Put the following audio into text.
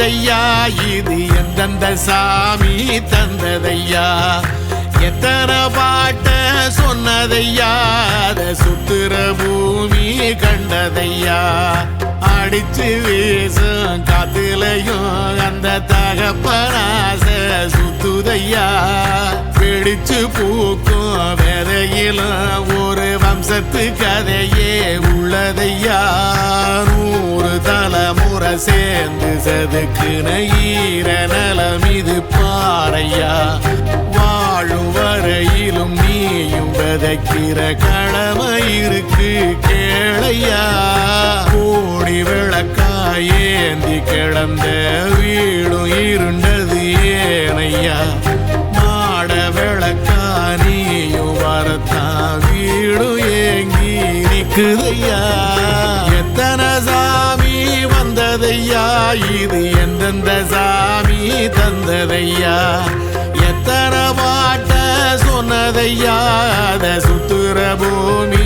வந்ததையா இது எந்தெந்த சாமி தந்ததையா எத்தனை பாட்ட சொன்னதையா அத சுத்துற பூமி கண்டதையா அடிச்சு வீசும் காத்துலையும் அந்த தகப்பனாச சுத்துதையா பிடிச்சு பூக்கும் விதையிலும் ஒரு வம்சத்து கதையே உள்ளதையா 100 தலைமுறை சேர்ந்து சதுக்குன ஈர நலம் இது பாறையா வாழும் வரையிலும் நீயும் விதைக்கிற கடமை இருக்கு கேளையா கோடி விளக்காயேந்தி கிடந்த வீடும் இருண்டது ஏனையா மாட விளக்கா நீயும் வரத்தான் வீடும் ஏங்கி நிக்குதையா எத்தனை சாமி வந்ததையா இது எந்தெந்த சாமி தந்ததையா எத்தனை பாட்ட சொன்னதையா அத சுத்துற பூமி